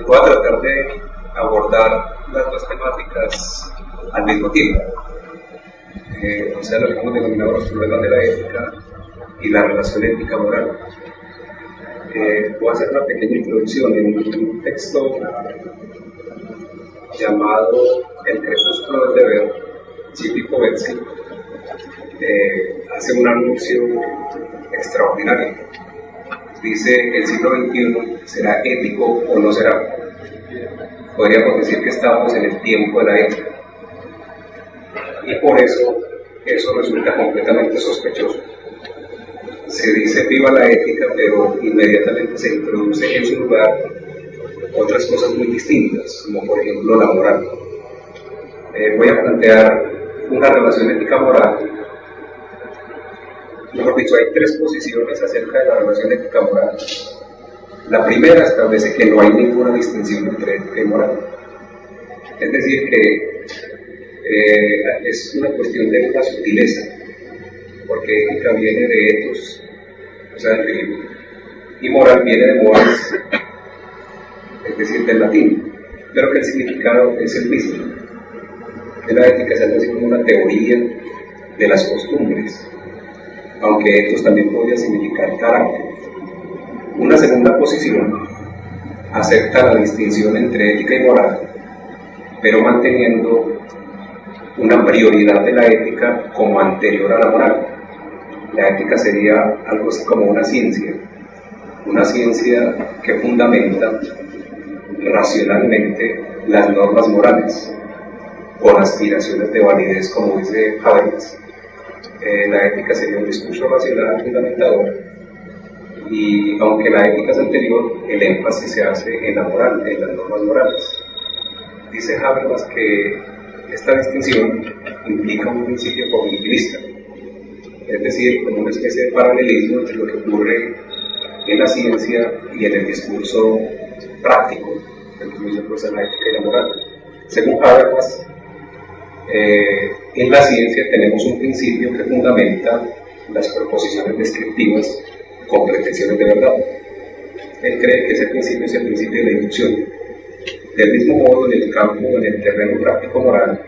Voy a tratar de abordar las dos temáticas al mismo tiempo. O sea, lo que hemos denominado los problemas de la ética y la relación ética-moral. Voy a hacer una pequeña introducción en un texto llamado El crepúsculo del deber, Chipi Povetsky. Hace un anuncio extraordinario. Dice: el siglo XXI será ético o no será. Podríamos decir que estamos en el tiempo de la ética, y por eso resulta completamente sospechoso. Se dice viva la ética, pero inmediatamente se introduce en su lugar otras cosas muy distintas, como por ejemplo la moral. Voy a plantear una relación ética-moral. Mejor dicho, hay tres posiciones acerca de la relación ética-moral. La primera establece que no hay ninguna distinción entre ética y moral. Es decir, que es una cuestión de una sutileza, porque ética viene de ethos, o sea, del griego, y moral viene de mores, es decir, del latín, pero que el significado es el mismo. Que la ética es algo así como una teoría de las costumbres, aunque ethos también podría significar carácter. Una segunda posición acepta la distinción entre ética y moral, pero manteniendo una prioridad de la ética como anterior a la moral. La ética sería algo así como una ciencia que fundamenta racionalmente las normas morales, con aspiraciones de validez, como dice Habermas. La ética sería un discurso racional fundamentador, y aunque la ética es anterior, el énfasis se hace en la moral, en las normas morales. Dice Habermas que esta distinción implica un principio cognitivista, es decir, como una especie de paralelismo entre lo que ocurre en la ciencia y en el discurso práctico, el discurso de la ética y la moral. Según Habermas, en la ciencia tenemos un principio que fundamenta las proposiciones descriptivas con pretensiones de verdad. Él cree que ese principio es el principio de la inducción. Del mismo modo, en el campo, en el terreno práctico moral,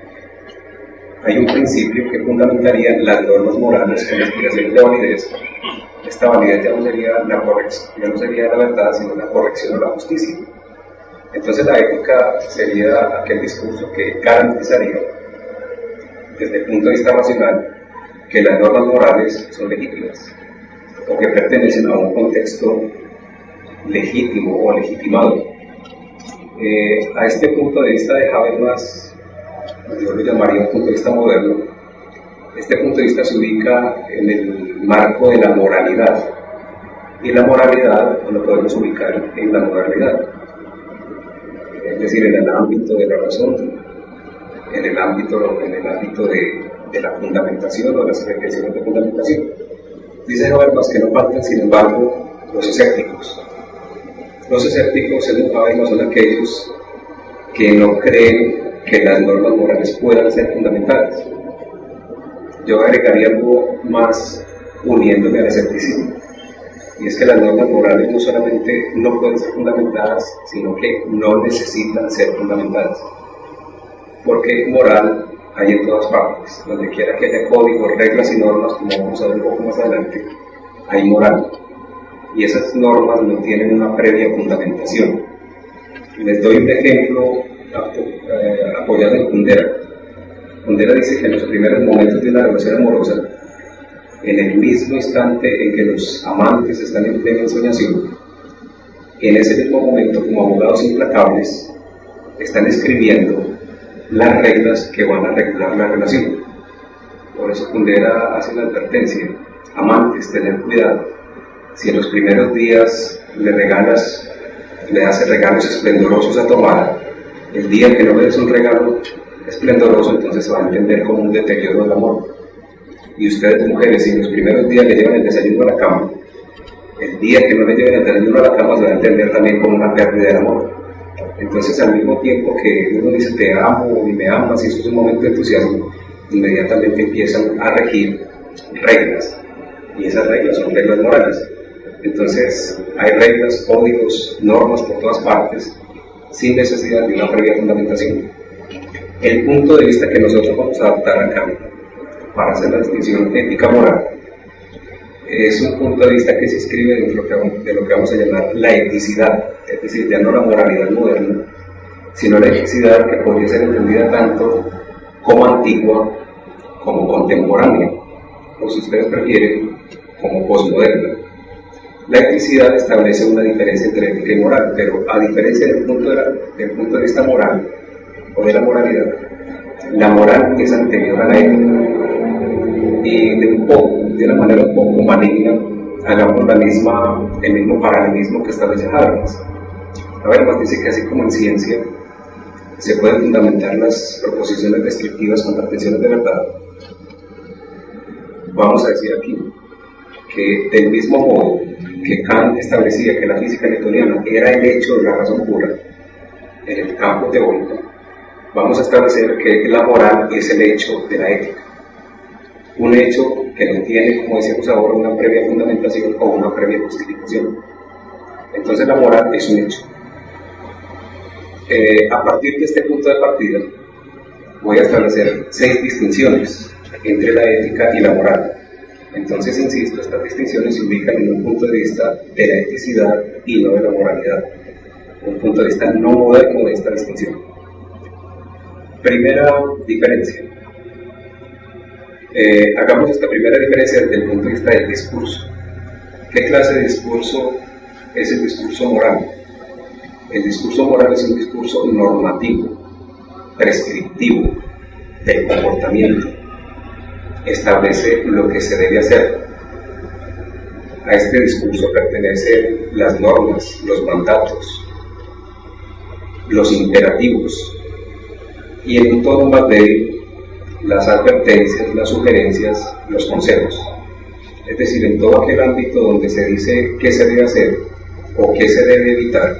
hay un principio que fundamentaría las normas morales con aspiraciones de validez. Esta validez ya no sería la corrección, ya no sería la verdad, sino la corrección o la justicia. Entonces la ética sería aquel discurso que garantizaría, desde el punto de vista racional, que las normas morales son legítimas, o que pertenecen a un contexto legítimo o legitimado. A este punto de vista de Habermas, yo lo llamaría un punto de vista moderno. Este punto de vista se ubica en el marco de la moralidad, y la moralidad lo podemos ubicar en la moralidad, es decir, en el ámbito de la razón, en el ámbito de la fundamentación o las pretensiones de fundamentación. Dice Habermas que no faltan, sin embargo, los escépticos. Los escépticos, según Habermas, son aquellos que no creen que las normas morales puedan ser fundamentales. Yo agregaría algo más uniéndome al escepticismo, y es que las normas morales no solamente no pueden ser fundamentadas, sino que no necesitan ser fundamentadas, porque moral hay en todas partes. Donde quiera que haya códigos, reglas y normas, como vamos a ver un poco más adelante, hay moral, y esas normas no tienen una previa fundamentación. Les doy un ejemplo apoyado en Kundera. Kundera dice que en los primeros momentos de una relación amorosa, en el mismo instante en que los amantes están en plena ensoñación, en ese mismo momento, como abogados implacables, están escribiendo las reglas que van a regular la relación. Por eso Kundera hace una advertencia: amantes, tener cuidado. Si en los primeros días le haces regalos esplendorosos a tu amada, el día que no le des un regalo esplendoroso, entonces se va a entender como un deterioro del amor. Y ustedes, mujeres, si en los primeros días le llevan el desayuno a la cama, el día que no le lleven el desayuno a la cama se va a entender también como una pérdida del amor. Entonces, al mismo tiempo que uno dice te amo y me amas, y eso es un momento de entusiasmo, inmediatamente empiezan a regir reglas, y esas reglas son reglas morales. Entonces, hay reglas, códigos, normas por todas partes, sin necesidad de una previa fundamentación. El punto de vista que nosotros vamos a adaptar acá para hacer la distinción ética-moral es un punto de vista que se inscribe dentro de lo que vamos a llamar la eticidad, es decir, ya no la moralidad moderna, sino la eticidad que podría ser entendida tanto como antigua como contemporánea, o si ustedes prefieren, como posmoderna. La eticidad establece una diferencia entre ética y moral, pero a diferencia del punto de vista moral o de la moralidad, la moral es anterior a la ética. Y de una manera un poco maligna, hagamos el mismo paralelismo que establece Habermas. Habermas dice que así como en ciencia se pueden fundamentar las proposiciones descriptivas con pretensiones de verdad, vamos a decir aquí que del mismo modo que Kant establecía que la física newtoniana era el hecho de la razón pura en el campo teórico, vamos a establecer que la moral es el hecho de la ética. Un hecho que no tiene, como decíamos ahora, una previa fundamentación o una previa justificación. Entonces la moral es un hecho. A partir de este punto de partida, voy a establecer 6 distinciones entre la ética y la moral. Entonces, insisto, estas distinciones se ubican en un punto de vista de la eticidad y no de la moralidad. Un punto de vista no moderno de esta distinción. Primera diferencia. Hagamos esta primera diferencia desde el punto de vista del discurso. ¿Qué clase de discurso es el discurso moral? El discurso moral es un discurso normativo, prescriptivo, del comportamiento. Establece lo que se debe hacer. A este discurso pertenecen las normas, los mandatos, los imperativos, y en un tono más débil, las advertencias, las sugerencias, los consejos. Es decir, en todo aquel ámbito donde se dice qué se debe hacer o qué se debe evitar,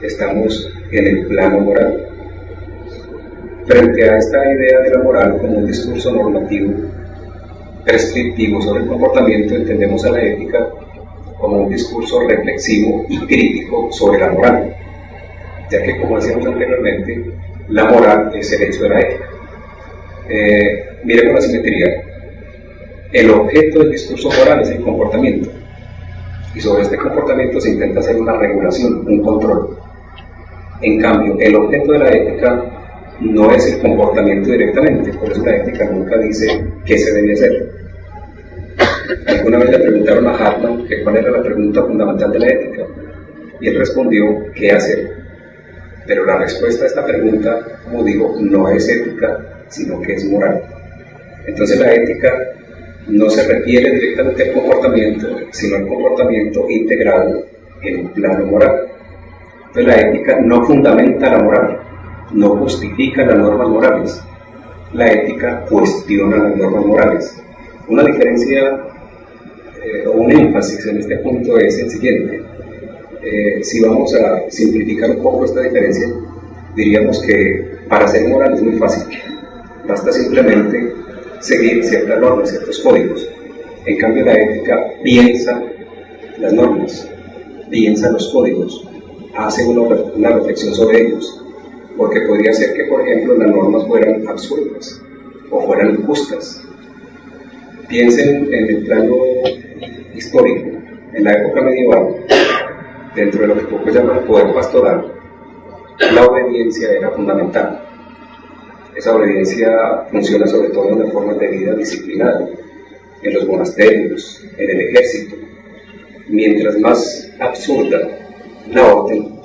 estamos en el plano moral. Frente a esta idea de la moral como un discurso normativo, prescriptivo sobre el comportamiento, entendemos a la ética como un discurso reflexivo y crítico sobre la moral, ya que, como decíamos anteriormente, la moral es el hecho de la ética. Miremos la simetría. El objeto del discurso moral es el comportamiento, y sobre este comportamiento se intenta hacer una regulación, un control. En cambio, el objeto de la ética no es el comportamiento directamente, por eso la ética nunca dice qué se debe hacer. Alguna vez le preguntaron a Hartmann que cuál era la pregunta fundamental de la ética, y él respondió qué hacer. Pero la respuesta a esta pregunta, como digo, no es ética, sino que es moral. Entonces la ética no se refiere directamente al comportamiento, sino al comportamiento integrado en un plano moral. Entonces la ética no fundamenta la moral, no justifica las normas morales. La ética cuestiona las normas morales. Una diferencia o un énfasis en este punto es el siguiente. Si vamos a simplificar un poco esta diferencia, diríamos que para ser moral es muy fácil. Basta simplemente seguir ciertas normas, ciertos códigos. En cambio, la ética piensa las normas, piensa los códigos, hace una reflexión sobre ellos, porque podría ser que, por ejemplo, las normas fueran absurdas o fueran injustas. Piensen en el plano histórico, en la época medieval, dentro de lo que poco llaman el poder pastoral, la obediencia era fundamental. Esa obediencia funciona sobre todo en las formas de vida disciplinada, en los monasterios, en el ejército. Mientras más absurda la orden,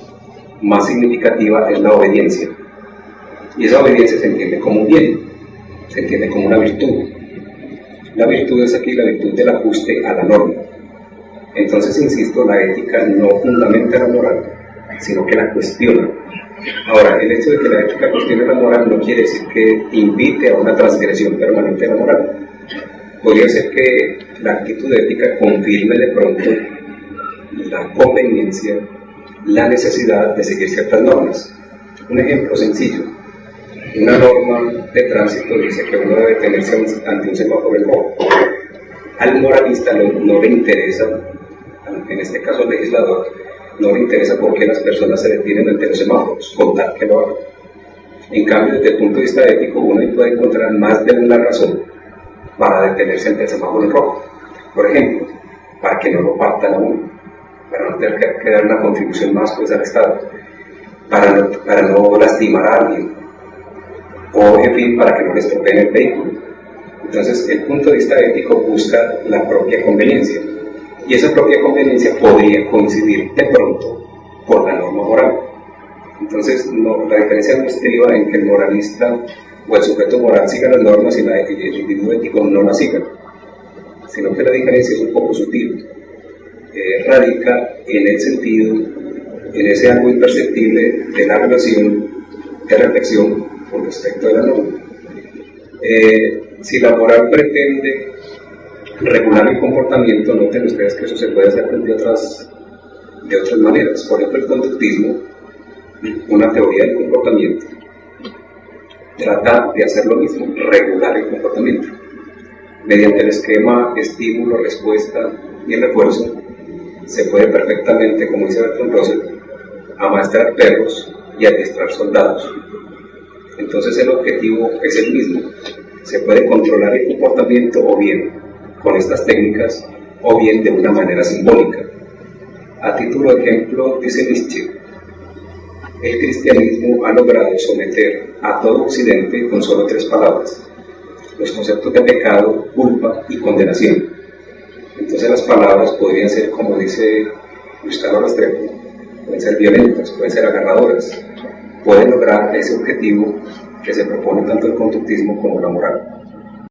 más significativa es la obediencia. Y esa obediencia se entiende como un bien, se entiende como una virtud. La virtud es aquí la virtud del ajuste a la norma. Entonces, insisto, la ética no fundamenta la moral, sino que la cuestiona. Ahora, el hecho de que la ética cuestione la moral no quiere decir que invite a una transgresión permanente de la moral. Podría ser que la actitud ética confirme de pronto la conveniencia, la necesidad de seguir ciertas normas. Un ejemplo sencillo. Una norma de tránsito dice que uno debe detenerse ante un semáforo en rojo. Al moralista no le interesa, en este caso al legislador, no le interesa por qué las personas se detienen ante los semáforos, con tal que lo hagan. En cambio, desde el punto de vista ético, uno puede encontrar más de una razón para detenerse ante el semáforo en rojo. Por ejemplo, para que no lo partan a uno, para no tener que dar una contribución más pues, al Estado, para no lastimar a alguien, o en fin, para que no les estropeen el vehículo. Entonces, el punto de vista ético busca la propia conveniencia, y esa propia conveniencia podría coincidir de pronto con la norma moral. Entonces, la diferencia no estriba en que el moralista o el sujeto moral siga las normas y el individuo ético no las siga, sino que la diferencia es un poco sutil. Radica en el sentido, en ese algo imperceptible de la relación de reflexión con respecto de la norma. Si la moral pretende regular el comportamiento, noten ustedes que eso se puede hacer de otras maneras. Por ejemplo, el conductismo, una teoría del comportamiento, trata de hacer lo mismo, regular el comportamiento. Mediante el esquema estímulo, respuesta y refuerzo, se puede perfectamente, como dice Bertrand Russell, amaestrar perros y adiestrar soldados. Entonces el objetivo es el mismo. Se puede controlar el comportamiento o bien con estas técnicas o bien de una manera simbólica. A título de ejemplo, dice Nietzsche, el cristianismo ha logrado someter a todo Occidente con solo 3 palabras: los conceptos de pecado, culpa y condenación. Entonces las palabras podrían ser, como dice Gustavo Restrepo, pueden ser violentas, pueden ser agarradoras, pueden lograr ese objetivo que se propone tanto el conductismo como la moral.